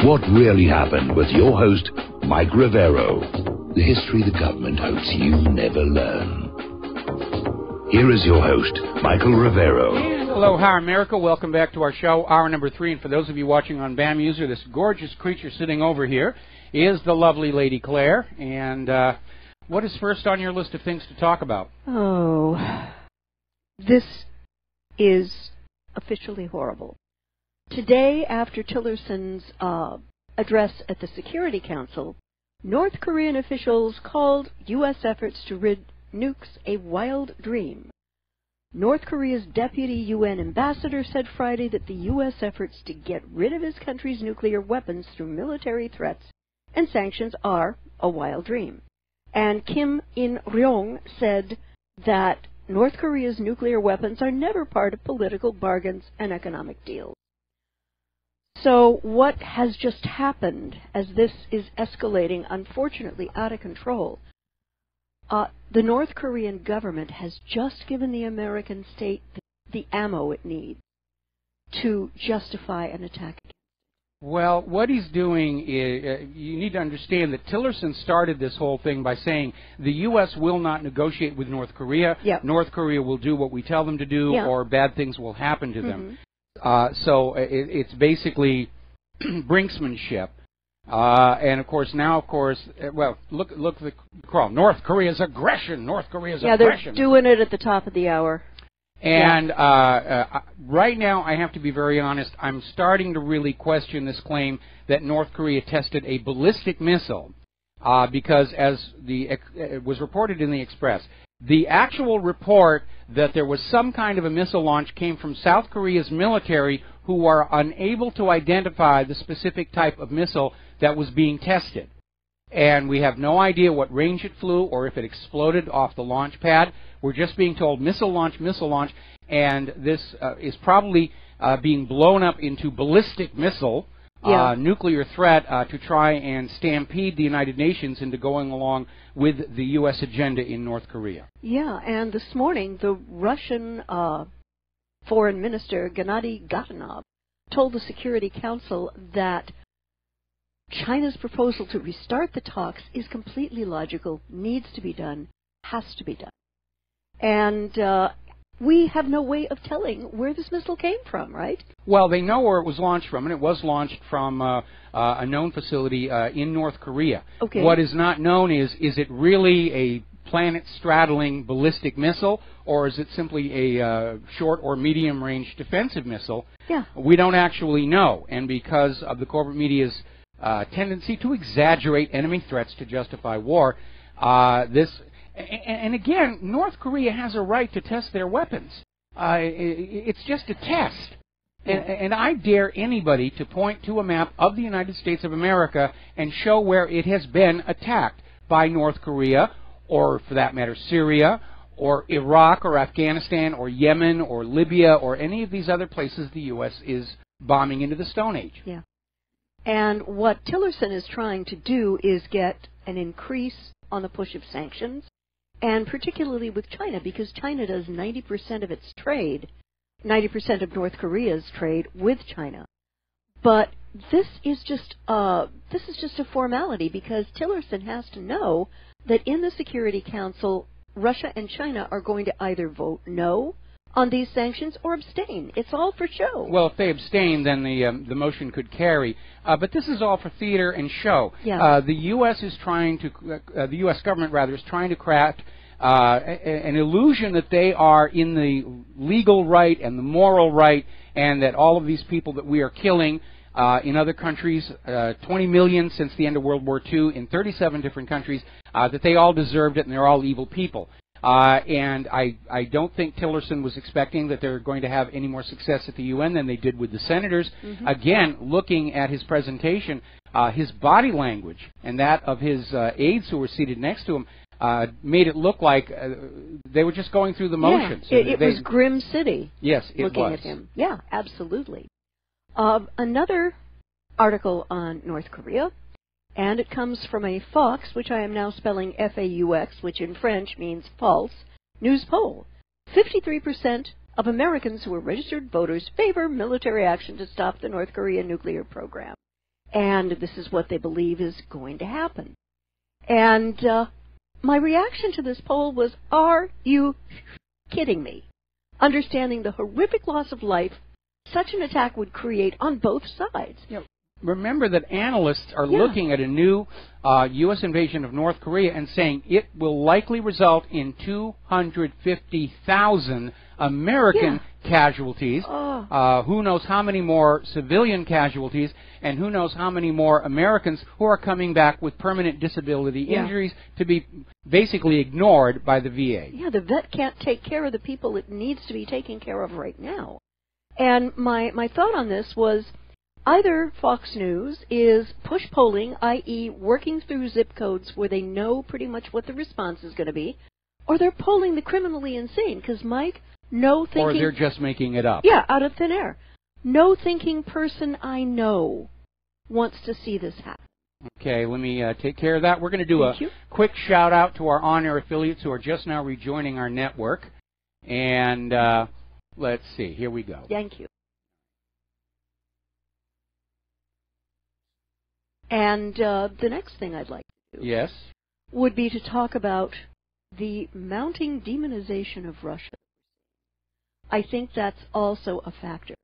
What really happened with your host, Mike Rivero. The history the government hopes you never learn. Here is your host, Michael Rivero. And aloha, America. Welcome back to our show, hour number 3. And for those of you watching on BAM User, this gorgeous creature sitting over here is the lovely Lady Claire. And what is first on your list of things to talk about? Oh, this is officially horrible. Today, after Tillerson's address at the Security Council, North Korean officials called U.S. efforts to rid nukes a wild dream. North Korea's deputy UN ambassador said Friday that the U.S. efforts to get rid of his country's nuclear weapons through military threats and sanctions are a wild dream. And Kim In-ryong said that North Korea's nuclear weapons are never part of political bargains and economic deals. So what has just happened as this is escalating, unfortunately, out of control? The North Korean government has just given the American state the ammo it needs to justify an attack. Well, what he's doing is, you need to understand that Tillerson started this whole thing by saying the U.S. will not negotiate with North Korea. Yep. North Korea will do what we tell them to do, or bad things will happen to them. So it's basically brinksmanship. And, of course, now, well, look at the crawl. North Korea's aggression. North Korea's aggression. Yeah, they're doing it at the top of the hour. And right now, I have to be very honest, I'm starting to really question this claim that North Korea tested a ballistic missile because, as it was reported in the Express, the actual report that there was some kind of a missile launch came from South Korea's military, who are unable to identify the specific type of missile that was being tested. And we have no idea what range it flew or if it exploded off the launch pad. We're just being told missile launch, and this is probably being blown up into ballistic missile, nuclear threat to try and stampede the United Nations into going along with the U.S. agenda in North Korea. Yeah, and this morning the Russian Foreign Minister Gennady Gatanov told the Security Council that China's proposal to restart the talks is completely logical, needs to be done, has to be done. And we have no way of telling where this missile came from, right? Well, they know where it was launched from, and it was launched from a known facility in North Korea. Okay. What is not known is it really a planet-straddling ballistic missile, or is it simply a short or medium-range defensive missile? Yeah. We don't actually know, and because of the corporate media's tendency to exaggerate enemy threats to justify war, and again, North Korea has a right to test their weapons. It's just a test. And I dare anybody to point to a map of the United States of America and show where it has been attacked by North Korea, or for that matter, Syria, or Iraq, or Afghanistan, or Yemen, or Libya, or any of these other places the U.S. is bombing into the Stone Age. Yeah. And what Tillerson is trying to do is get an increase on the push of sanctions, and particularly with China, because China does 90% of its trade, 90% of North Korea's trade with China. But this is just a formality, because Tillerson has to know that in the Security Council, Russia and China are going to either vote no on these sanctions or abstain. It's all for show. Well, if they abstain, then the motion could carry. But this is all for theater and show. Yeah. The U.S. is trying to, the U.S. government rather, is trying to craft an illusion that they are in the legal right and the moral right, and that all of these people that we are killing in other countries, 20 million since the end of World War II in 37 different countries, that they all deserved it and they're all evil people. And I don't think Tillerson was expecting that they're going to have any more success at the UN than they did with the senators. Again, looking at his presentation, his body language and that of his aides who were seated next to him made it look like they were just going through the motions. Yeah, it was Grim City. Yes, it was. Looking at him. Yeah, absolutely. Another article on North Korea, and it comes from a Fox, which I am now spelling F-A-U-X, which in French means false, news poll. 53% of Americans who are registered voters favor military action to stop the North Korean nuclear program. and this is what they believe is going to happen. And my reaction to this poll was, are you kidding me? Understanding the horrific loss of life such an attack would create on both sides. You know, remember that analysts are looking at a new U.S. invasion of North Korea and saying it will likely result in 250,000 American casualties. Who knows how many more civilian casualties, and who knows how many more Americans who are coming back with permanent disability injuries to be basically ignored by the VA. Yeah, the vet can't take care of the people it needs to be taken care of right now. And my thought on this was, either Fox News is push polling, i.e. working through zip codes where they know pretty much what the response is going to be, or they're polling the criminally insane, because, Mike, no thinking... Or they're just making it up. Yeah, out of thin air. No thinking person I know wants to see this happen. Okay, let me take care of that. We're going to do a quick shout-out to our on-air affiliates who are just now rejoining our network. And let's see. Here we go. Thank you. And the next thing I'd like to do would be to talk about the mounting demonization of Russia. I think that's also a factor.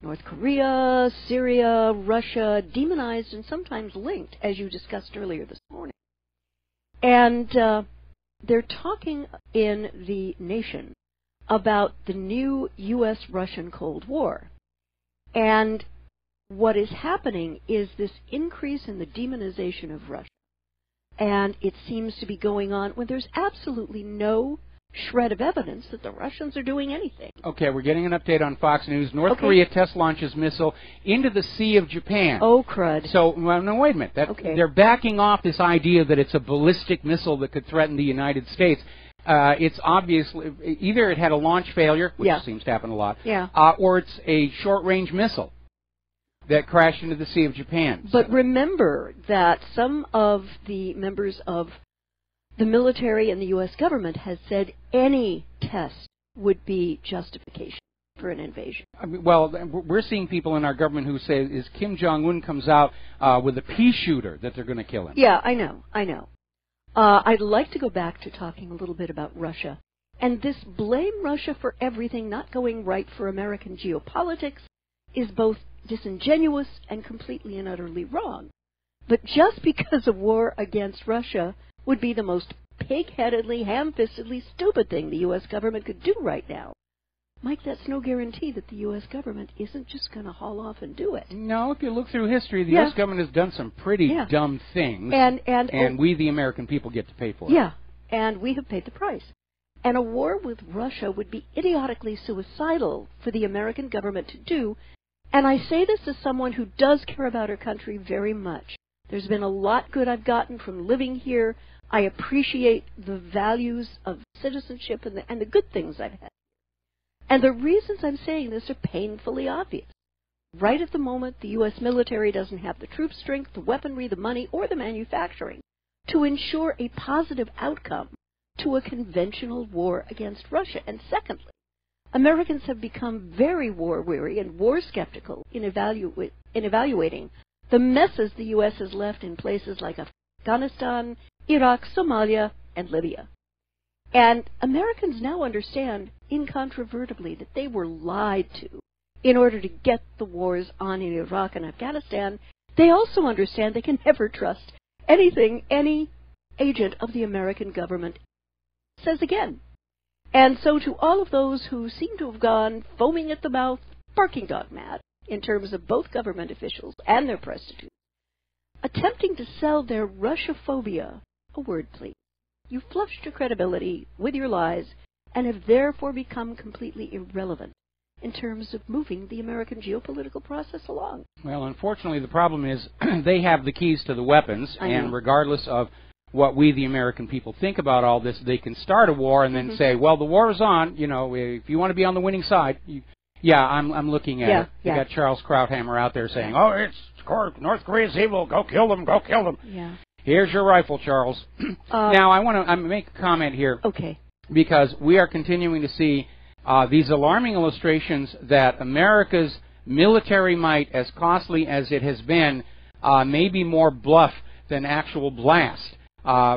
North Korea, Syria, Russia, demonized and sometimes linked, as you discussed earlier this morning. And they're talking in the nation about the new U.S.-Russian Cold War. And what is happening is this increase in the demonization of Russia. And it seems to be going on when there's absolutely no shred of evidence that the Russians are doing anything. Okay, we're getting an update on Fox News. North Korea test launches missile into the Sea of Japan. Oh, crud. So, well, no, wait a minute. They're backing off this idea that it's a ballistic missile that could threaten the United States. It's obviously, either it had a launch failure, which seems to happen a lot, or it's a short-range missile that crashed into the Sea of Japan. But remember that some of the members of the military and the U.S. government has said any test would be justification for an invasion. I mean, well, we're seeing people in our government who say, is Kim Jong-un comes out with a pea shooter that they're going to kill him. Yeah, I know. I'd like to go back to talking a little bit about Russia. And this blame Russia for everything not going right for American geopolitics is both disingenuous and completely and utterly wrong. But just because a war against Russia would be the most pig-headedly, ham-fistedly stupid thing the U.S. government could do right now, Mike, that's no guarantee that the U.S. government isn't just going to haul off and do it. No, if you look through history, the U.S. government has done some pretty dumb things, and we, the American people, get to pay for it. Yeah, and we have paid the price. And a war with Russia would be idiotically suicidal for the American government to do, and I say this as someone who does care about our country very much. There's been a lot good I've gotten from living here. I appreciate the values of citizenship and the good things I've had. And the reasons I'm saying this are painfully obvious. Right at the moment, the U.S. military doesn't have the troop strength, the weaponry, the money, or the manufacturing to ensure a positive outcome to a conventional war against Russia. And secondly, Americans have become very war-weary and war-skeptical in evaluating the messes the U.S. has left in places like Afghanistan, Iraq, Somalia, and Libya. And Americans now understand incontrovertibly that they were lied to in order to get the wars on in Iraq and Afghanistan. They also understand they can never trust anything any agent of the American government says again. And so to all of those who seem to have gone foaming at the mouth, barking dog mad, in terms of both government officials and their prostitutes, attempting to sell their Russia-phobia, a word please, you flushed your credibility with your lies and have therefore become completely irrelevant in terms of moving the American geopolitical process along. Well, unfortunately, the problem is they have the keys to the weapons, and regardless of what we, the American people, think about all this, they can start a war and then say, well, the war is on, you know, if you want to be on the winning side, I'm looking at it. You got Charles Krauthammer out there saying, oh, it's North Korea's evil, go kill them, go kill them. Yeah. Here's your rifle, Charles. Now, I want to make a comment here. Okay. Because we are continuing to see these alarming illustrations that America's military might, as costly as it has been, may be more bluff than actual blast.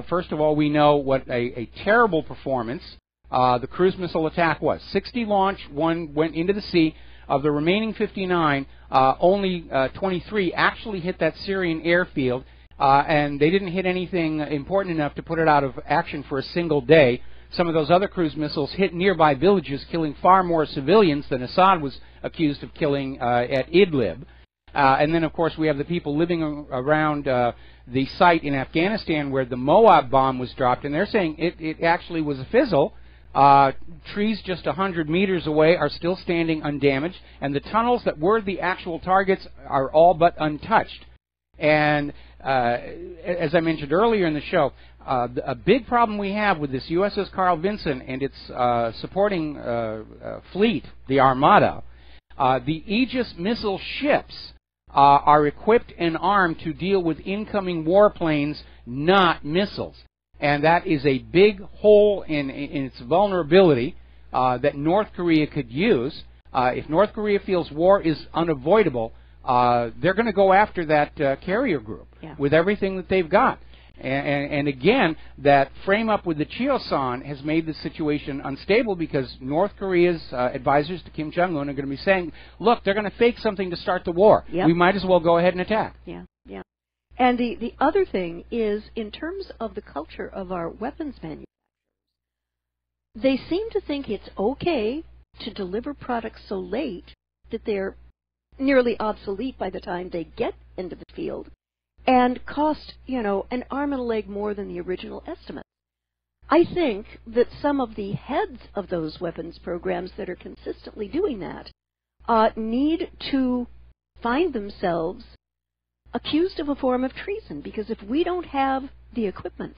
First of all, we know what a terrible performance the cruise missile attack was. 60 launched, one went into the sea. Of the remaining 59, only 23 actually hit that Syrian airfield, and they didn't hit anything important enough to put it out of action for a single day. Some of those other cruise missiles hit nearby villages, killing far more civilians than Assad was accused of killing at Idlib. And then, of course, we have the people living around the site in Afghanistan where the Moab bomb was dropped, and they're saying it actually was a fizzle. Trees just 100 meters away are still standing undamaged, and the tunnels that were the actual targets are all but untouched. And as I mentioned earlier in the show, a big problem we have with this USS Carl Vinson and its supporting fleet, the Armada, the Aegis missile ships are equipped and armed to deal with incoming warplanes, not missiles. And that is a big hole in its vulnerability that North Korea could use. If North Korea feels war is unavoidable, they're going to go after that carrier group with everything that they've got. And again, that frame up with the Cheosan has made the situation unstable because North Korea's advisors to Kim Jong-un are going to be saying, look, they're going to fake something to start the war. Yep. We might as well go ahead and attack. Yeah. And the other thing is, in terms of the culture of our weapons manufacturers, they seem to think it's okay to deliver products so late that they're nearly obsolete by the time they get into the field and cost, an arm and a leg more than the original estimate. I think that some of the heads of those weapons programs that are consistently doing that need to find themselves accused of a form of treason, because if we don't have the equipment,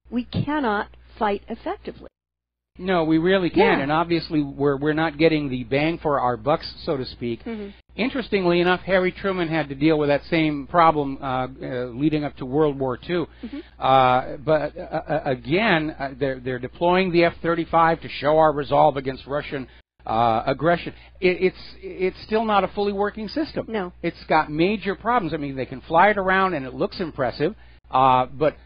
we cannot fight effectively. No, we really can't, and obviously we're not getting the bang for our bucks, so to speak. Mm-hmm. Interestingly enough, Harry Truman had to deal with that same problem leading up to World War II. Mm-hmm. But again, they're deploying the F-35 to show our resolve against Russian aggression. It's still not a fully working system. No. It's got major problems. I mean, they can fly it around and it looks impressive, but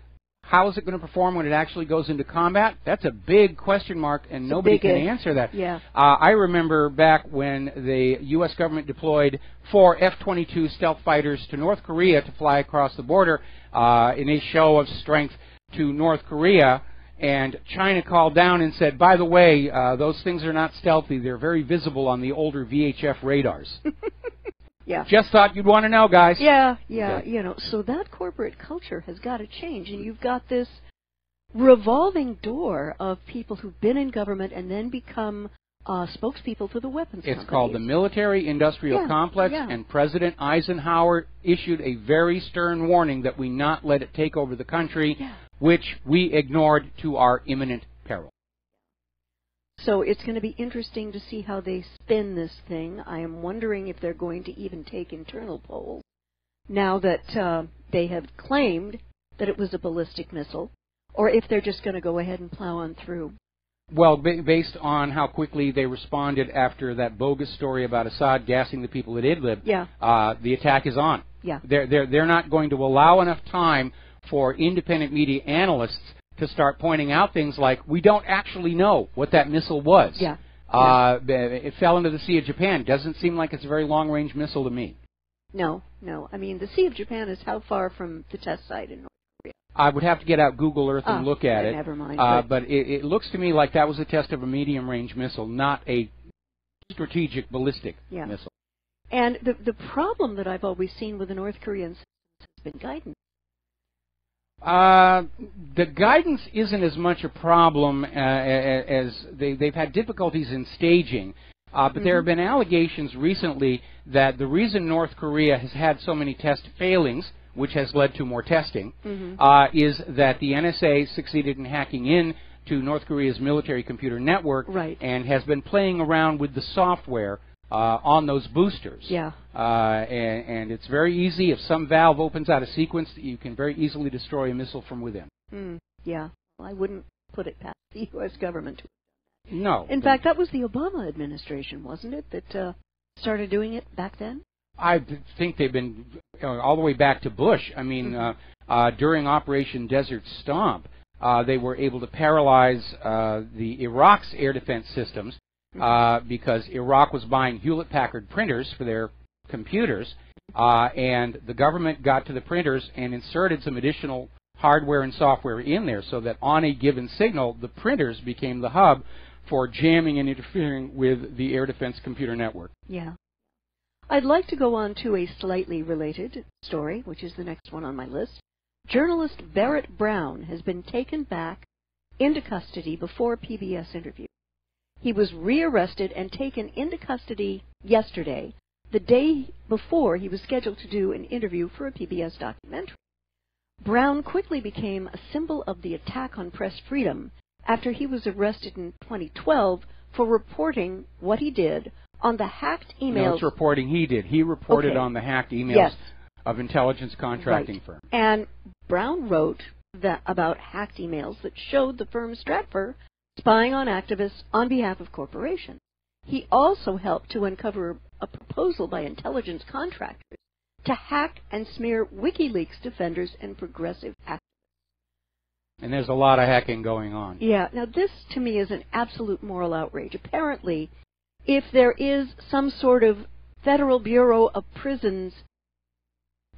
how is it going to perform when it actually goes into combat? That's a big question mark, and nobody can answer that. Yeah. I remember back when the U.S. government deployed 4 F-22 stealth fighters to North Korea to fly across the border in a show of strength to North Korea. And China called down and said, by the way, those things are not stealthy. They're very visible on the older VHF radars. Yeah. Just thought you'd want to know, guys. Yeah. So that corporate culture has got to change. And you've got this revolving door of people who've been in government and then become spokespeople for the weapons companies. It's called the military-industrial complex, and President Eisenhower issued a very stern warning that we not let it take over the country, which we ignored to our imminent peril. So it's going to be interesting to see how they spin this thing. I am wondering if they're going to even take internal polls now that they have claimed that it was a ballistic missile, or if they're just going to go ahead and plow on through. Well, based on how quickly they responded after that bogus story about Assad gassing the people at Idlib, the attack is on. Yeah. They're not going to allow enough time for independent media analysts to start pointing out things like, we don't actually know what that missile was. Yeah. It fell into the Sea of Japan. Doesn't seem like it's a very long-range missile to me. No. I mean, the Sea of Japan is how far from the test site in North Korea? I would have to get out Google Earth and look at it. Never mind. But it looks to me like that was a test of a medium-range missile, not a strategic ballistic missile. And the problem that I've always seen with the North Koreans has been guidance. The guidance isn't as much a problem as they've had difficulties in staging, but there have been allegations recently that the reason North Korea has had so many test failings, which has led to more testing, is that the NSA succeeded in hacking in to North Korea's military computer network and has been playing around with the software on those boosters. Yeah. And it's very easy. If some valve opens out a sequence, you can very easily destroy a missile from within. Yeah. Well, I wouldn't put it past the U.S. government to. No. In fact, that was the Obama administration, wasn't it, that started doing it back then? I think they've been all the way back to Bush. I mean, during Operation Desert Stomp, they were able to paralyze the Iraq's air defense systems because Iraq was buying Hewlett-Packard printers for their computers, and the government got to the printers and inserted some additional hardware and software in there so that on a given signal, the printers became the hub for jamming and interfering with the air defense computer network. Yeah. I'd like to go on to a slightly related story, which is the next one on my list. Journalist Barrett Brown has been taken back into custody before PBS interview. He was rearrested and taken into custody yesterday, the day before he was scheduled to do an interview for a PBS documentary. Brown quickly became a symbol of the attack on press freedom after he was arrested in 2012 for reporting what he did on the hacked emails. No, it's reporting he did. He reported on the hacked emails of intelligence contracting firm. And Brown wrote about hacked emails that showed the firm Stratfor spying on activists on behalf of corporations. He also helped to uncover a proposal by intelligence contractors to hack and smear WikiLeaks defenders and progressive activists. And there's a lot of hacking going on. Yeah. Now, this, to me, is an absolute moral outrage. Apparently, if there is some sort of Federal Bureau of Prisons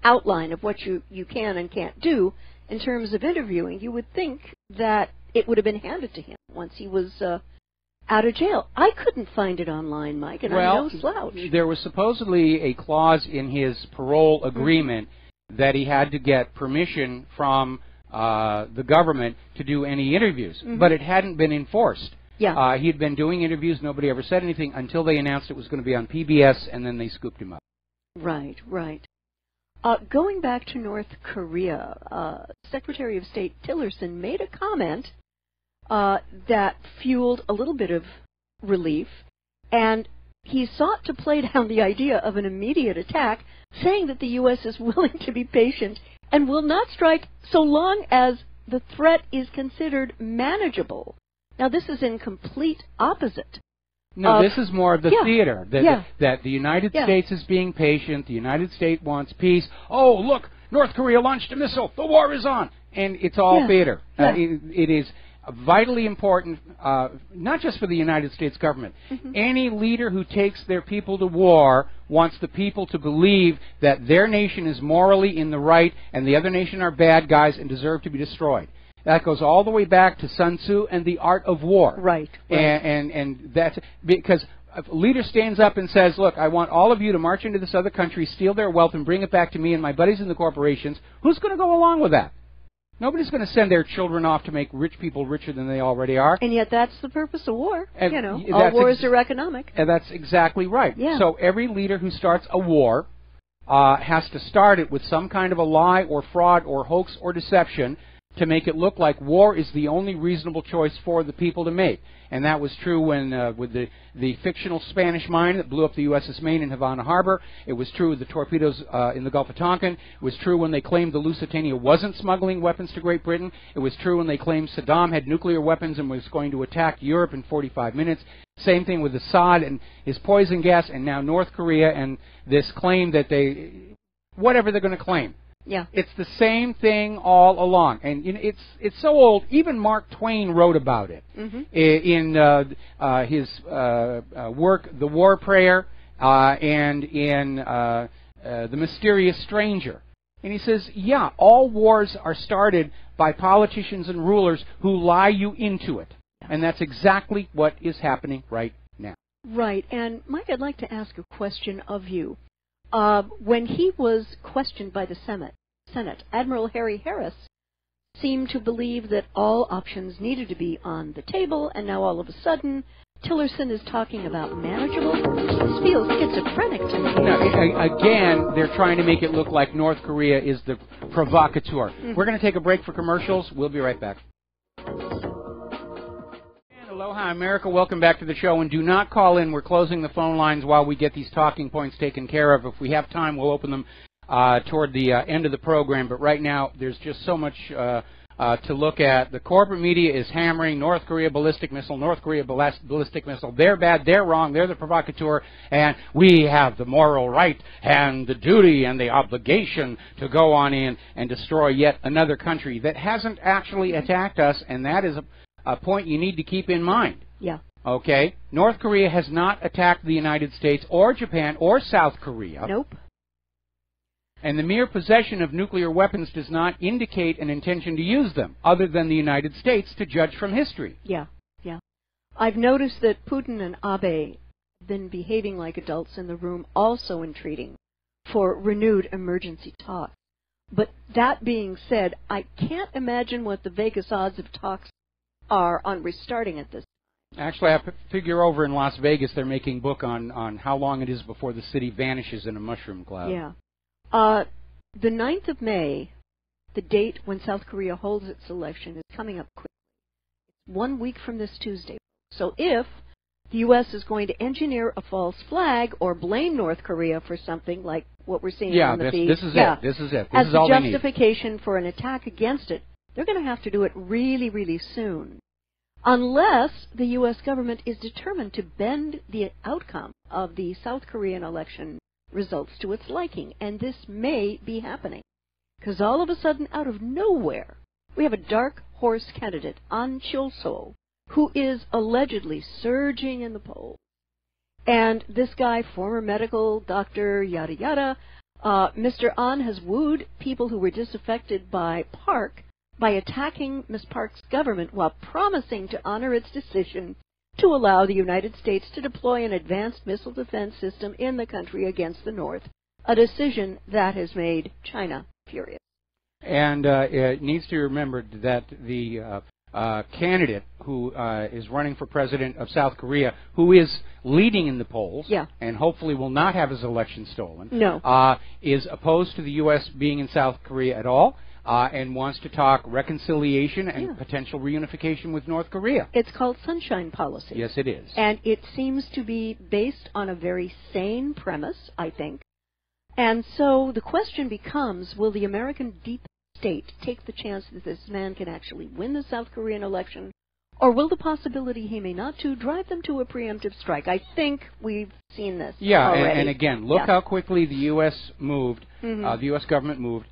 outline of what you can and can't do in terms of interviewing, you would think that it would have been handed to him once he was out of jail. I couldn't find it online, Mike, and I'm no slouch. There was supposedly a clause in his parole agreement that he had to get permission from the government to do any interviews, but it hadn't been enforced. Yeah. He had been doing interviews. Nobody ever said anything until they announced it was going to be on PBS, and then they scooped him up. Right, right. Going back to North Korea, Secretary of State Tillerson made a comment that fueled a little bit of relief, and he sought to play down the idea of an immediate attack, saying that the U.S. is willing to be patient and will not strike so long as the threat is considered manageable. Now, this is in complete opposite. No, this is more of the theater, that the United States is being patient, the United States wants peace. Oh, look, North Korea launched a missile, the war is on. And it's all theater. It is vitally important, not just for the United States government. Any leader who takes their people to war wants the people to believe that their nation is morally in the right and the other nation are bad guys and deserve to be destroyed. That goes all the way back to Sun Tzu and the art of war. Right. And that's because if a leader stands up and says, look, I want all of you to march into this other country, steal their wealth, and bring it back to me and my buddies in the corporations, who's going to go along with that? Nobody's going to send their children off to make rich people richer than they already are. And yet that's the purpose of war. And all wars are economic. And that's exactly right. Yeah. So every leader who starts a war has to start it with some kind of a lie or fraud or hoax or deception to make it look like war is the only reasonable choice for the people to make. And that was true when with the fictional Spanish mine that blew up the USS Maine in Havana Harbor. It was true with the torpedoes in the Gulf of Tonkin. It was true when they claimed the Lusitania wasn't smuggling weapons to Great Britain. It was true when they claimed Saddam had nuclear weapons and was going to attack Europe in 45 minutes. Same thing with Assad and his poison gas, and now North Korea and this claim that whatever they're going to claim. Yeah. It's the same thing all along, and it's so old. Even Mark Twain wrote about it in his work, The War Prayer, and in The Mysterious Stranger. And he says, yeah, all wars are started by politicians and rulers who lie you into it, and that's exactly what is happening right now. Right, and Mike, I'd like to ask a question of you. When he was questioned by the Senate, Admiral Harry Harris seemed to believe that all options needed to be on the table, and now all of a sudden, Tillerson is talking about manageable. This feels schizophrenic to me. No, again, they're trying to make it look like North Korea is the provocateur. We're going to take a break for commercials. We'll be right back. Aloha, America. Welcome back to the show. And do not call in. We're closing the phone lines while we get these talking points taken care of. If we have time, we'll open them toward the end of the program. But right now, there's just so much to look at the corporate media is hammering North Korea ballistic missile, North Korea ballistic missile. They're bad, they're wrong, they're the provocateur, and we have the moral right and the duty and the obligation to go on in and destroy yet another country that hasn't actually attacked us, and that is a point you need to keep in mind. Yeah. Okay? North Korea has not attacked the United States or Japan or South Korea. Nope. And the mere possession of nuclear weapons does not indicate an intention to use them, other than the United States, to judge from history. Yeah, yeah. I've noticed that Putin and Abe have been behaving like adults in the room, also entreating for renewed emergency talks. But that being said, I can't imagine what the Vegas odds of talks are on restarting at this. Actually, I figure over in Las Vegas they're making book on how long it is before the city vanishes in a mushroom cloud. Yeah. The 9th of May, the date when South Korea holds its election, is coming up quickly. It's 1 week from this Tuesday. So if the U.S. is going to engineer a false flag or blame North Korea for something like what we're seeing on the feed, this is it. This is it. This as is all the they need. justification for an attack against it, they're going to have to do it really, really soon. Unless the U.S. government is determined to bend the outcome of the South Korean election results to its liking, and this may be happening. Because all of a sudden, out of nowhere, we have a dark horse candidate, An Chul-so, who is allegedly surging in the polls. And this guy, former medical doctor, yada yada, Mr. An has wooed people who were disaffected by Park by attacking Ms. Park's government while promising to honor its decision to allow the United States to deploy an advanced missile defense system in the country against the North, a decision that has made China furious. And it needs to be remembered that the candidate who is running for president of South Korea, who is leading in the polls, and hopefully will not have his election stolen, is opposed to the U.S. being in South Korea at all. And wants to talk reconciliation and potential reunification with North Korea. It's called Sunshine Policy. Yes, it is. And it seems to be based on a very sane premise, I think. And so the question becomes, will the American deep state take the chance that this man can actually win the South Korean election, or will the possibility he may not to drive them to a preemptive strike? I think we've seen this already. And again, look how quickly the U.S. moved, the U.S. government moved,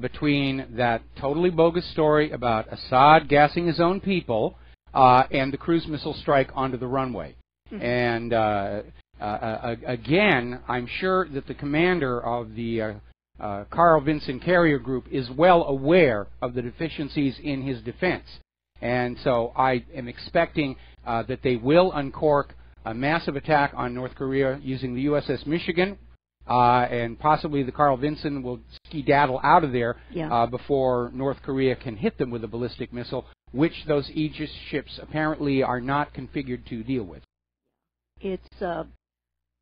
between that totally bogus story about Assad gassing his own people and the cruise missile strike onto the runway. And again, I'm sure that the commander of the Carl Vinson Carrier Group is well aware of the deficiencies in his defense. And so I am expecting that they will uncork a massive attack on North Korea using the USS Michigan, and possibly the Carl Vinson will skedaddle out of there before North Korea can hit them with a ballistic missile, which those Aegis ships apparently are not configured to deal with. It's,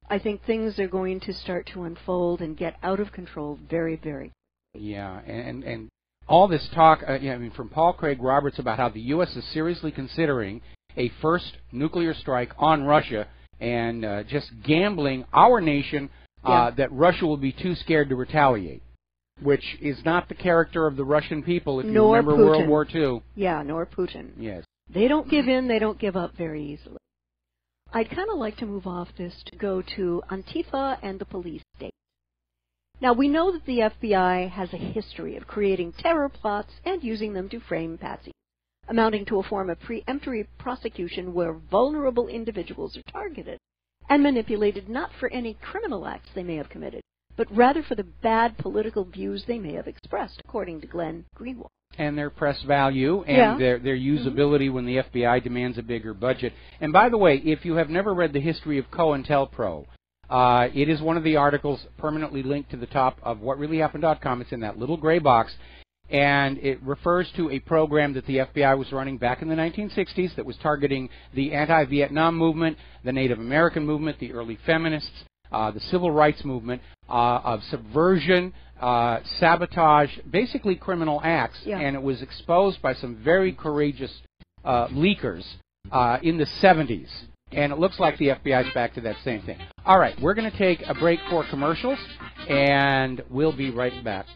I think things are going to start to unfold and get out of control very, very quickly. Yeah, and all this talk, I mean, from Paul Craig Roberts about how the U.S. is seriously considering a first nuclear strike on Russia and just gambling our nation that Russia will be too scared to retaliate, which is not the character of the Russian people, if you remember Putin. World War II. Yeah, nor Putin. Yes. They don't give in, they don't give up very easily. I'd kind of like to move off this to go to Antifa and the police state. Now, we know that the FBI has a history of creating terror plots and using them to frame patsies, amounting to a form of preemptory prosecution where vulnerable individuals are targeted and manipulated not for any criminal acts they may have committed, but rather for the bad political views they may have expressed, according to Glenn Greenwald. And their press value and their usability when the FBI demands a bigger budget. And by the way, if you have never read the history of COINTELPRO, it is one of the articles permanently linked to the top of whatreallyhappened.com. It's in that little gray box. And it refers to a program that the FBI was running back in the 1960s that was targeting the anti-Vietnam movement, the Native American movement, the early feminists, the civil rights movement, of subversion, sabotage, basically criminal acts. And it was exposed by some very courageous leakers in the 70s. And it looks like the FBI is back to that same thing. All right, we're going to take a break for commercials, and we'll be right back.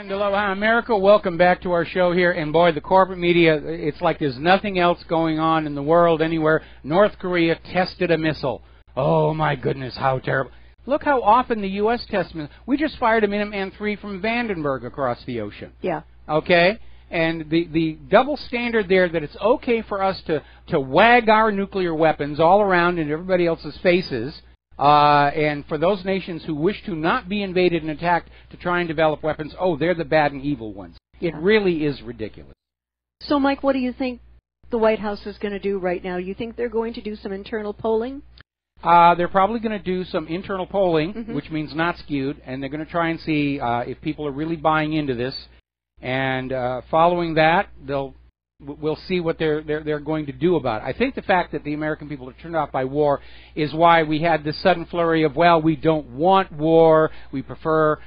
And aloha, America. Welcome back to our show here. And boy, the corporate media, it's like there's nothing else going on in the world anywhere. North Korea tested a missile. Oh, my goodness, how terrible. Look how often the U.S. tests missiles. We just fired a Minuteman III from Vandenberg across the ocean. Yeah. Okay? And the double standard there that it's okay for us to wag our nuclear weapons all around in everybody else's faces, and for those nations who wish to not be invaded and attacked to try and develop weapons, oh, they're the bad and evil ones. It really is ridiculous. So, Mike, what do you think the White House is going to do right now? You think they're going to do some internal polling? They're probably going to do some internal polling, which means not skewed, and they're going to try and see if people are really buying into this. And following that, we'll see what they're going to do about it. I think the fact that the American people are turned off by war is why we had this sudden flurry of, well, we don't want war, we prefer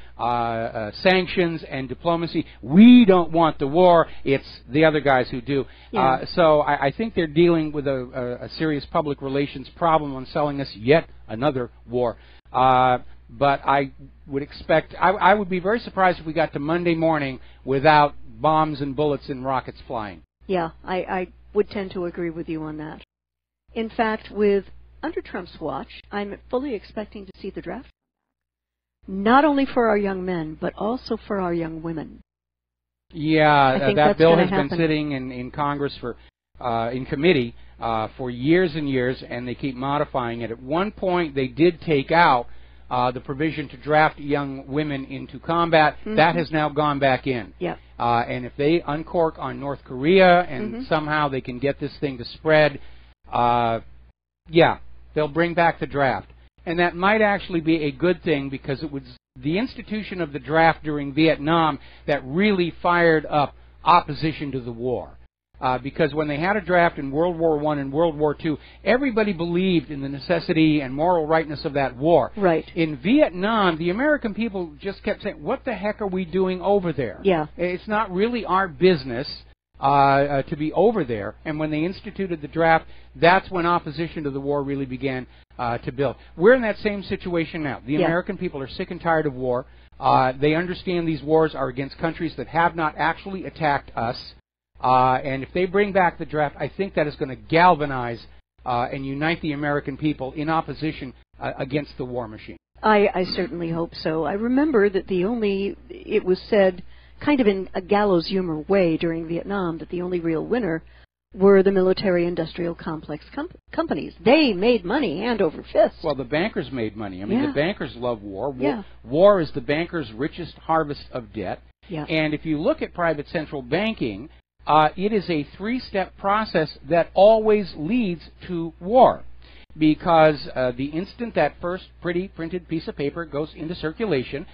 sanctions and diplomacy. We don't want the war. It's the other guys who do. Yeah. So I think they're dealing with a serious public relations problem on selling us yet another war. But I would expect, I would be very surprised if we got to Monday morning without bombs and bullets and rockets flying. Yeah, I would tend to agree with you on that. In fact, under Trump's watch, I'm fully expecting to see the draft, not only for our young men, but also for our young women. Yeah, that bill has been sitting in Congress in committee for years and years, and they keep modifying it. At one point, they did take out the provision to draft young women into combat. That has now gone back in. Yeah. And if they uncork on North Korea and somehow they can get this thing to spread, yeah, they'll bring back the draft. And that might actually be a good thing, because it was the institution of the draft during Vietnam that really fired up opposition to the war. Because when they had a draft in World War I and World War II, everybody believed in the necessity and moral rightness of that war. Right. In Vietnam, the American people just kept saying, what the heck are we doing over there? Yeah. It's not really our business to be over there. And when they instituted the draft, that's when opposition to the war really began to build. We're in that same situation now. The American people are sick and tired of war. They understand these wars are against countries that have not actually attacked us. And if they bring back the draft, I think that is going to galvanize and unite the American people in opposition against the war machine. I certainly hope so. I remember that it was said kind of in a gallows humor way during Vietnam that the only real winner were the military-industrial complex companies. They made money hand over fist. Well, the bankers made money. I mean, the bankers love war. Yeah. War is the bankers' richest harvest of debt. Yeah. And if you look at private central banking, it is a three-step process that always leads to war, because the instant that first pretty printed piece of paper goes into circulation,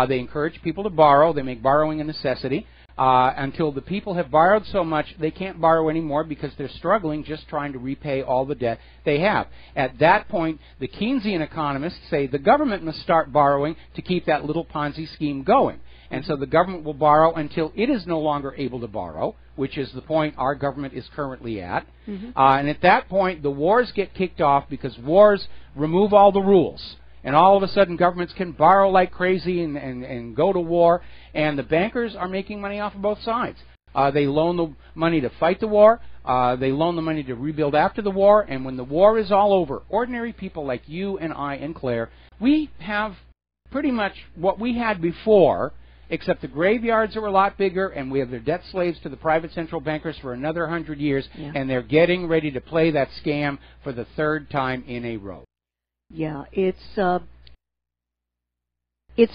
they encourage people to borrow. They make borrowing a necessity until the people have borrowed so much they can't borrow anymore because they're struggling just trying to repay all the debt they have. At that point, the Keynesian economists say the government must start borrowing to keep that little Ponzi scheme going. And so the government will borrow until it is no longer able to borrow, which is the point our government is currently at. And at that point, the wars get kicked off, because wars remove all the rules. And all of a sudden, governments can borrow like crazy and go to war. And the bankers are making money off of both sides. They loan the money to fight the war. They loan the money to rebuild after the war. And when the war is all over, ordinary people like you and I and Claire, we have pretty much what we had before, except the graveyards are a lot bigger, and we have their debt slaves to the private central bankers for another 100 years, and they're getting ready to play that scam for the third time in a row. Yeah, it's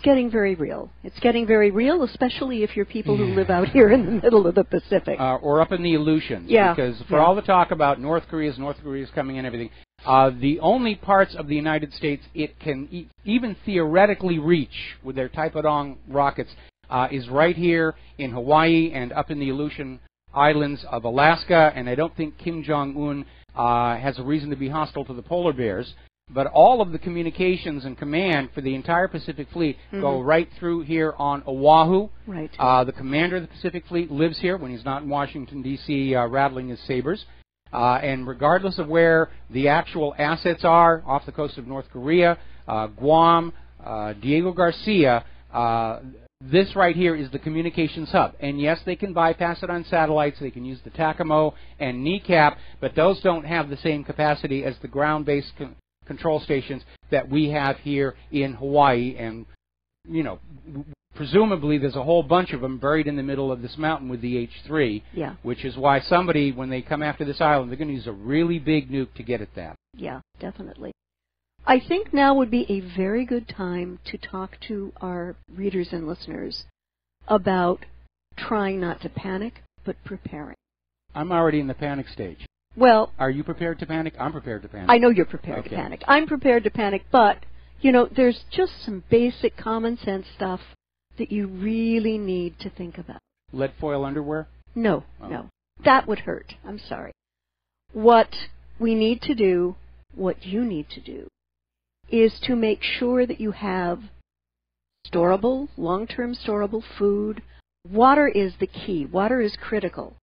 getting very real. It's getting very real, especially if you're people who live out here in the middle of the Pacific. Or up in the Aleutians. Yeah. Because for all the talk about North Korea's coming and everything, the only parts of the United States it can even theoretically reach with their Taepodong rockets is right here in Hawaii and up in the Aleutian Islands of Alaska. And I don't think Kim Jong-un has a reason to be hostile to the polar bears. But all of the communications and command for the entire Pacific Fleet go right through here on Oahu. Right. The commander of the Pacific Fleet lives here when he's not in Washington, D.C. Rattling his sabers. And regardless of where the actual assets are, off the coast of North Korea, Guam, Diego Garcia, this right here is the communications hub. And yes, they can bypass it on satellites. They can use the TACAMO and NECAP, but those don't have the same capacity as the ground-based control stations that we have here in Hawaii. And, you know, presumably there's a whole bunch of them buried in the middle of this mountain with the H3, yeah. which is why somebody, when they come after this island, they're going to use a really big nuke to get at that. Yeah, definitely. I think now would be a very good time to talk to our readers and listeners about trying not to panic, but preparing. I'm already in the panic stage. Well, are you prepared to panic? I'm prepared to panic. I know you're prepared to panic. I'm prepared to panic, but, you know, there's just some basic common sense stuff that you really need to think about. Lead foil underwear? No, no. That would hurt. I'm sorry. What we need to do, what you need to do, is to make sure that you have storable, long-term storable food. Water is the key. Water is critical.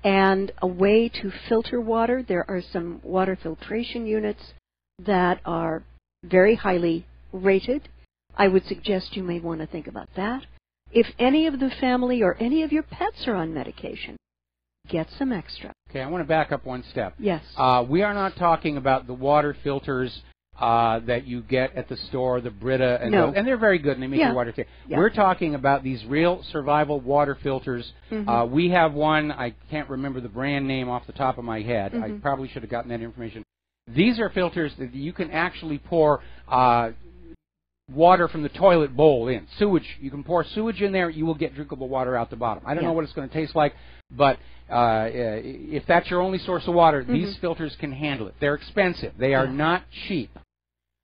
And a way to filter water, there are some water filtration units that are very highly rated. I would suggest you may want to think about that. If any of the family or any of your pets are on medication, get some extra. Okay, I want to back up one step. Yes. We are not talking about the water filters that you get at the store, the Brita, and, no. And they're very good, and they make your water safe. Yeah. We're talking about these real survival water filters. Mm-hmm. We have one. I can't remember the brand name off the top of my head. Mm-hmm. I probably should have gotten that information. These are filters that you can actually pour water from the toilet bowl in. Sewage. You can pour sewage in there. You will get drinkable water out the bottom. I don't know what it's going to taste like, but if that's your only source of water, these filters can handle it. They're expensive. They are not cheap.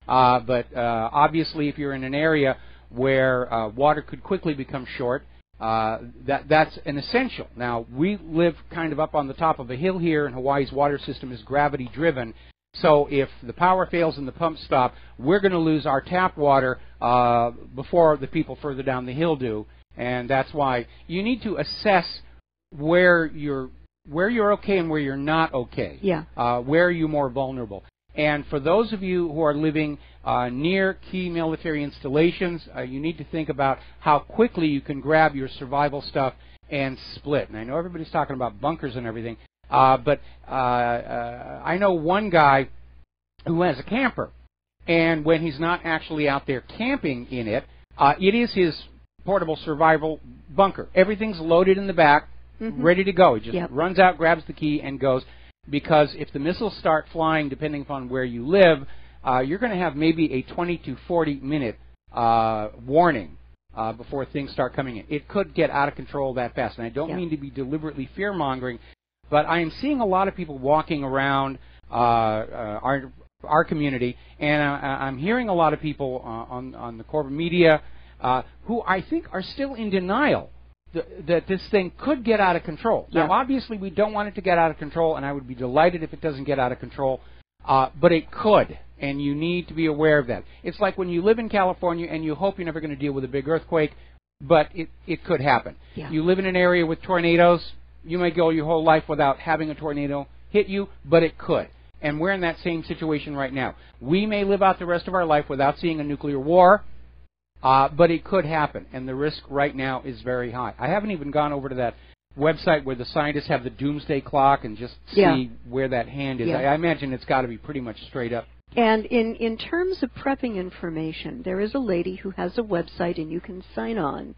But obviously, if you're in an area where water could quickly become short, that's an essential. Now, we live kind of up on the top of a hill here, and Hawaii's water system is gravity-driven. So if the power fails and the pumps stop, we're going to lose our tap water before the people further down the hill do. And that's why you need to assess where you're okay and where you're not okay. Yeah. Where are you more vulnerable? And for those of you who are living near key military installations, you need to think about how quickly you can grab your survival stuff and split. And I know everybody's talking about bunkers and everything, but I know one guy who has a camper, and when he's not actually out there camping in it, it is his portable survival bunker. Everything's loaded in the back, ready to go. He just runs out, grabs the key, and goes. Because if the missiles start flying, depending upon where you live, you're going to have maybe a 20 to 40 minute warning before things start coming in. It could get out of control that fast. And I don't mean to be deliberately fear-mongering, but I am seeing a lot of people walking around our community, and I'm hearing a lot of people on the corporate media who I think are still in denial that this thing could get out of control. Now, obviously, we don't want it to get out of control, and I would be delighted if it doesn't get out of control, but it could, and you need to be aware of that. It's like when you live in California and you hope you're never going to deal with a big earthquake, but it could happen. Yeah. You live in an area with tornadoes. You may go your whole life without having a tornado hit you, but it could. And we're in that same situation right now. We may live out the rest of our life without seeing a nuclear war, but it could happen, and the risk right now is very high. I haven't even gone over to that website where the scientists have the doomsday clock and just see where that hand is. I imagine it's got to be pretty much straight up. And in terms of prepping information, there is a lady who has a website, and you can sign on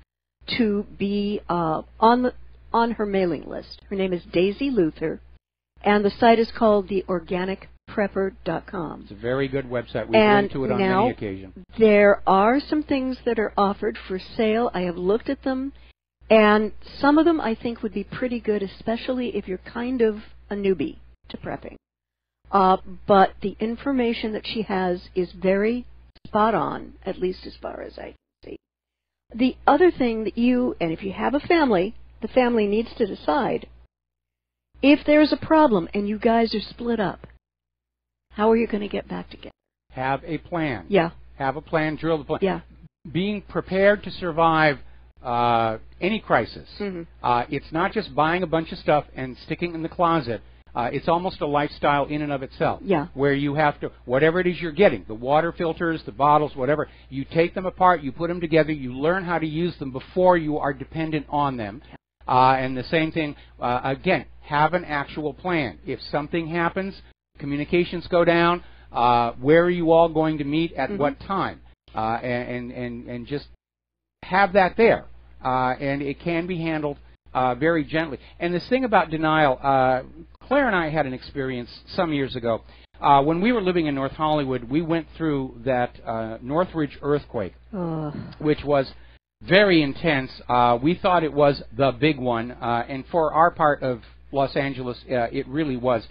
to be on her mailing list. Her name is Daisy Luther, and the site is called theorganicprepper.com. It's a very good website. We've linked to it on many occasions. There are some things that are offered for sale. I have looked at them, and some of them I think would be pretty good, especially if you're kind of a newbie to prepping. But the information that she has is very spot on, at least as far as I can see. The other thing that and if you have a family, the family needs to decide, if there's a problem and you guys are split up, how are you going to get back together? Have a plan. Yeah. Have a plan, drill the plan. Yeah. Being prepared to survive any crisis. It's not just buying a bunch of stuff and sticking in the closet. It's almost a lifestyle in and of itself. Yeah. Where you have to, whatever it is you're getting, the water filters, the bottles, whatever, you take them apart, you put them together, you learn how to use them before you are dependent on them. And the same thing, again, have an actual plan. If something happens, communications go down, where are you all going to meet at what time? And just have that there. And it can be handled very gently. And this thing about denial, Claire and I had an experience some years ago. When we were living in North Hollywood, we went through that Northridge earthquake, which was very intense. We thought it was the big one, and for our part of Los Angeles, it really was.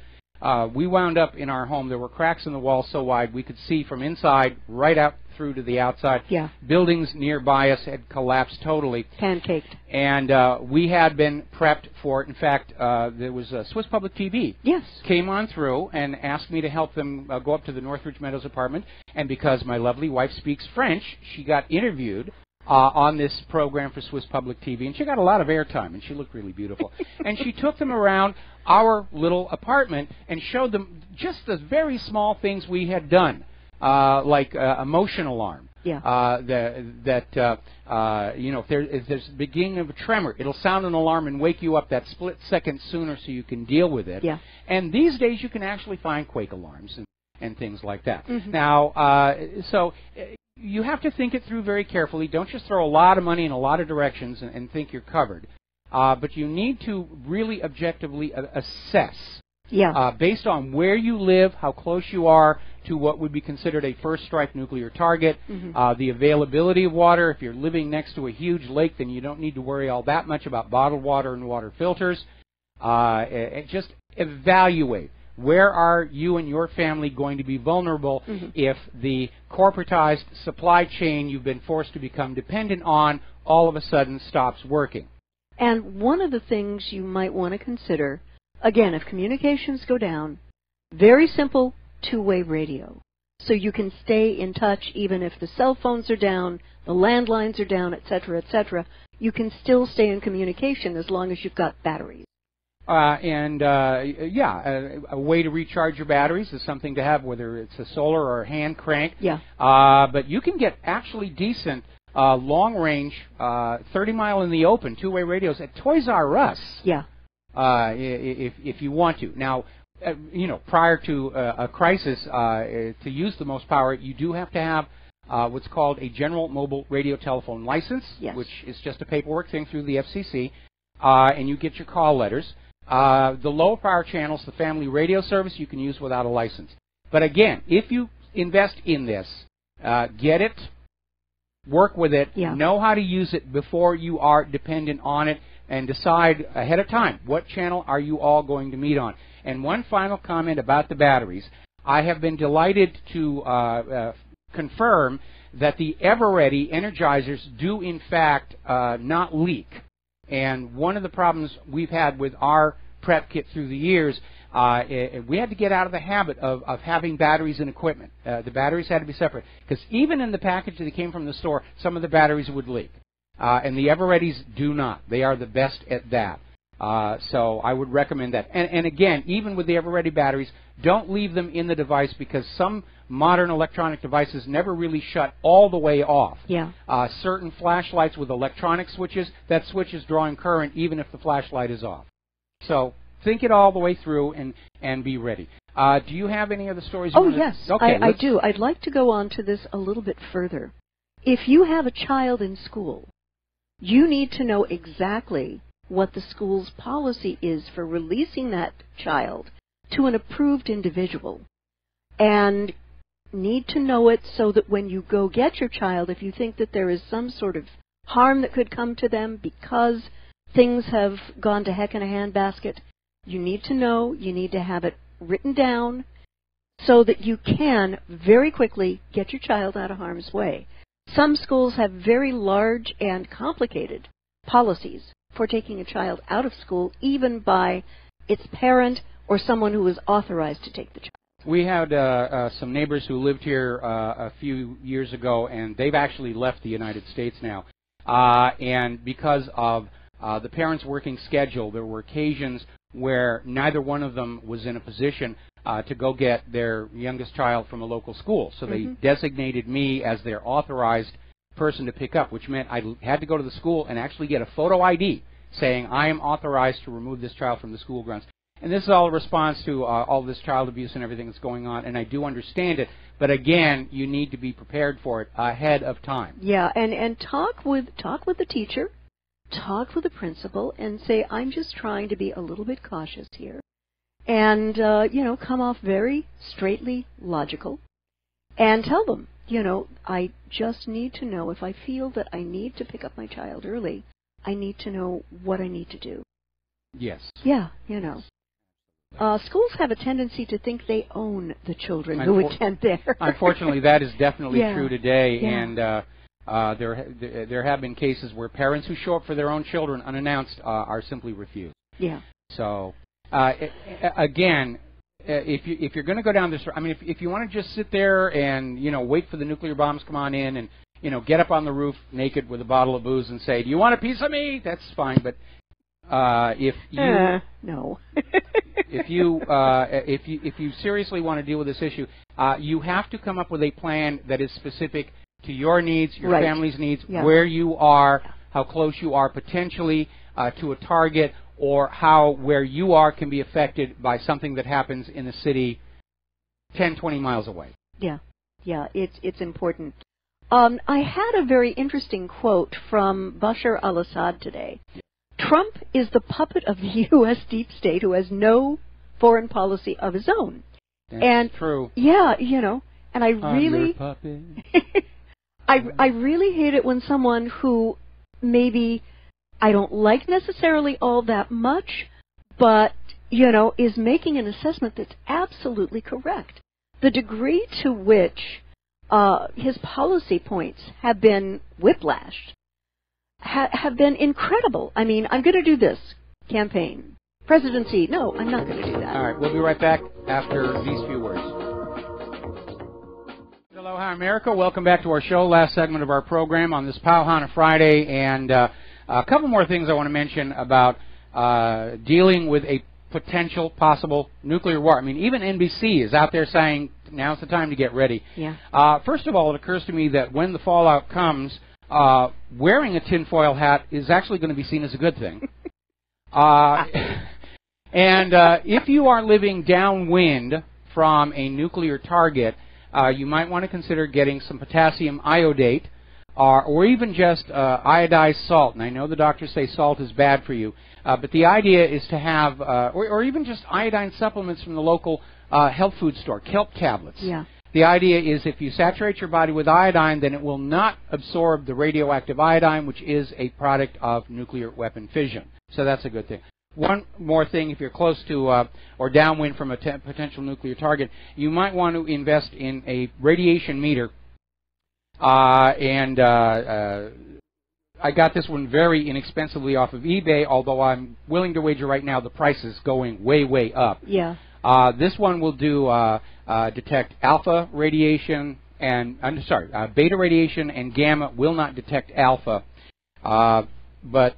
We wound up in our home. There were cracks in the wall so wide we could see from inside right out through to the outside. Yeah. Buildings nearby us had collapsed totally. Pancaked. And we had been prepped for it. In fact, there was Swiss Public TV. Yes. Came on through and asked me to help them go up to the Northridge Meadows apartment. And because my lovely wife speaks French, she got interviewed on this program for Swiss Public TV, and she got a lot of airtime, and she looked really beautiful. And she took them around our little apartment and showed them just the very small things we had done, like a motion alarm. Yeah. You know, if there's the beginning of a tremor, it'll sound an alarm and wake you up that split second sooner so you can deal with it. Yeah. And these days you can actually find quake alarms and things like that. Now, so you have to think it through very carefully. Don't just throw a lot of money in a lot of directions and think you're covered. But you need to really objectively assess, based on where you live, how close you are to what would be considered a first strike nuclear target, the availability of water. If you're living next to a huge lake, then you don't need to worry all that much about bottled water and water filters. Just evaluate. Where are you and your family going to be vulnerable if the corporatized supply chain you've been forced to become dependent on all of a sudden stops working? And one of the things you might want to consider, again, if communications go down, very simple two-way radio. So you can stay in touch even if the cell phones are down, the landlines are down, etc., etc. You can still stay in communication as long as you've got batteries. A way to recharge your batteries is something to have, whether it's a solar or a hand crank. Yeah. But you can get actually decent long-range, 30-mile in the open two-way radios at Toys R Us. Yeah. If you want to. Now, you know, prior to a crisis, to use the most power, you do have to have what's called a General Mobile Radio Telephone License, which is just a paperwork thing through the FCC, and you get your call letters. The low power channels, the family radio service, you can use without a license. But again, if you invest in this, get it, work with it, know how to use it before you are dependent on it, and decide ahead of time what channel are you all going to meet on. And one final comment about the batteries. I have been delighted to confirm that the Ever-Ready Energizers do in fact not leak. And one of the problems we've had with our prep kit through the years, we had to get out of the habit of having batteries and equipment. The batteries had to be separate. Because even in the package that came from the store, some of the batteries would leak. And the Ever-Readies do not. They are the best at that. So I would recommend that. And again, even with the Ever-Ready batteries, don't leave them in the device because some modern electronic devices never really shut all the way off. Yeah. Certain flashlights with electronic switches, that switch is drawing current even if the flashlight is off. So think it all the way through and be ready. Do you have any other stories? Yes, okay, I do. I'd like to go on to this a little bit further. If you have a child in school, you need to know exactly what the school's policy is for releasing that child to an approved individual. And need to know it so that when you go get your child, if you think that there is some sort of harm that could come to them because things have gone to heck in a handbasket, you need to know, you need to have it written down so that you can very quickly get your child out of harm's way. Some schools have very large and complicated policies for taking a child out of school, even by its parent or someone who is authorized to take the child. We had some neighbors who lived here a few years ago, and they've actually left the United States now. And because of the parents' working schedule, there were occasions where neither one of them was in a position to go get their youngest child from a local school. So they designated me as their authorized person to pick up, which meant I had to go to the school and actually get a photo ID saying I am authorized to remove this child from the school grounds. And this is all a response to all this child abuse and everything that's going on, and I do understand it. But again, you need to be prepared for it ahead of time. Yeah, and talk with the teacher, talk with the principal, and say, I'm just trying to be a little bit cautious here. And, come off very straightly logical. And tell them, I just need to know, if I feel that I need to pick up my child early, I need to know what I need to do. Yes. Yeah, schools have a tendency to think they own the children who attend there. Unfortunately, that is definitely true today, and there have been cases where parents who show up for their own children unannounced are simply refused. Yeah. So, again, if you're going to go down this, if you want to just sit there and wait for the nuclear bombs to come on in and get up on the roof naked with a bottle of booze and say, "Do you want a piece of me?" That's fine, but if you no. if you seriously want to deal with this issue, you have to come up with a plan that is specific to your needs, your family's needs, where you are, how close you are potentially to a target, or where you are can be affected by something that happens in the city 10, 20 miles away. Yeah, it's important. I had a very interesting quote from Bashar al-Assad today. Trump is the puppet of the U.S. deep state who has no foreign policy of his own. That's true. Yeah, and I really, I really hate it when someone who maybe I don't like necessarily all that much, but, is making an assessment that's absolutely correct. The degree to which his policy points have been whiplashed have been incredible. I mean, I'm going to do this campaign. Presidency, no, I'm not going to do that. All right, we'll be right back after these few words. Aloha, America. Welcome back to our show, last segment of our program on this Pauhana Friday. And a couple more things I want to mention about dealing with a potential, possible nuclear war. I mean, even NBC is out there saying, now's the time to get ready. Yeah. First of all, it occurs to me that when the fallout comes, wearing a tinfoil hat is actually going to be seen as a good thing. And if you are living downwind from a nuclear target, you might want to consider getting some potassium iodate or even just iodized salt. And I know the doctors say salt is bad for you, but the idea is to have, or even just iodine supplements from the local health food store, kelp tablets. Yeah. The idea is if you saturate your body with iodine, then it will not absorb the radioactive iodine, which is a product of nuclear weapon fission. So that's a good thing. One more thing, if you're close to or downwind from a potential nuclear target, you might want to invest in a radiation meter. I got this one very inexpensively off of eBay, although I'm willing to wager right now the price is going way, way up. Yeah. This one will do detect alpha radiation and beta radiation, and gamma will not detect alpha, but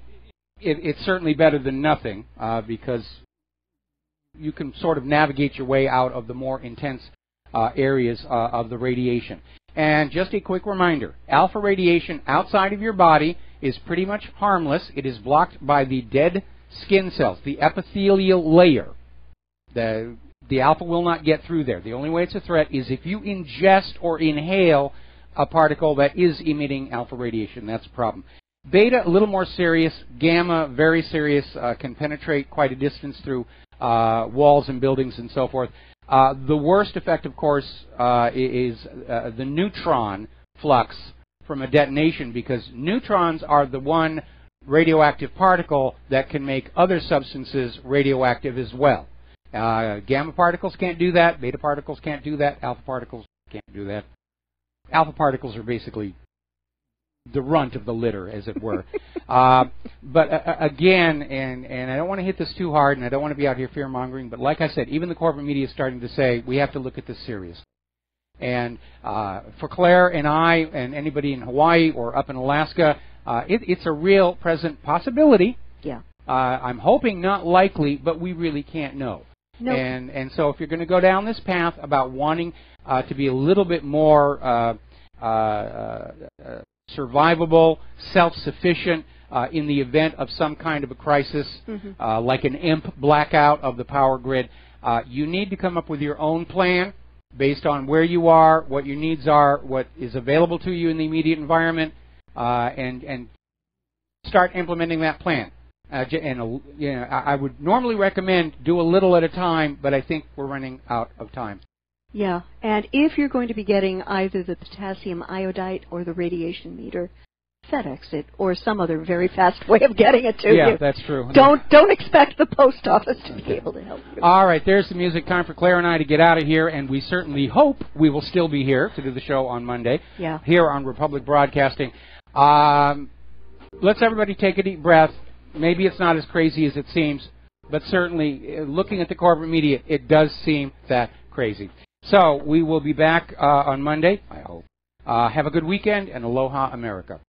it's certainly better than nothing because you can sort of navigate your way out of the more intense areas of the radiation. And just a quick reminder, alpha radiation outside of your body is pretty much harmless. It is blocked by the dead skin cells, the epithelial layer. The alpha will not get through there. The only way it's a threat is if you ingest or inhale a particle that is emitting alpha radiation. That's a problem. Beta, a little more serious. Gamma, very serious, can penetrate quite a distance through walls and buildings and so forth. The worst effect, of course, is the neutron flux from a detonation, because neutrons are the one radioactive particle that can make other substances radioactive as well. Gamma particles can't do that. Beta particles can't do that. Alpha particles can't do that. Alpha particles are basically the runt of the litter, as it were. But again, and I don't want to hit this too hard, and I don't want to be out here fear-mongering, but like I said, even the corporate media is starting to say we have to look at this seriously. And for Claire and I and anybody in Hawaii or up in Alaska, it's a real present possibility. Yeah. I'm hoping not likely, but we really can't know. Nope. And so if you're going to go down this path about wanting to be a little bit more survivable, self-sufficient in the event of some kind of a crisis, like an imp blackout of the power grid, you need to come up with your own plan based on where you are, what your needs are, what is available to you in the immediate environment, and start implementing that plan. I would normally recommend do a little at a time, but I think we're running out of time. Yeah, and if you're going to be getting either the potassium iodide or the radiation meter, FedEx it, or some other very fast way of getting it to you. Yeah, that's true. Don't expect the post office to be able to help you. All right, there's the music. Time for Claire and I to get out of here, and we certainly hope we will still be here to do the show on Monday. Yeah. Here on Republic Broadcasting. Let's everybody take a deep breath. Maybe it's not as crazy as it seems, but certainly looking at the corporate media, it does seem that crazy. So we will be back on Monday, I hope. Have a good weekend, and aloha, America.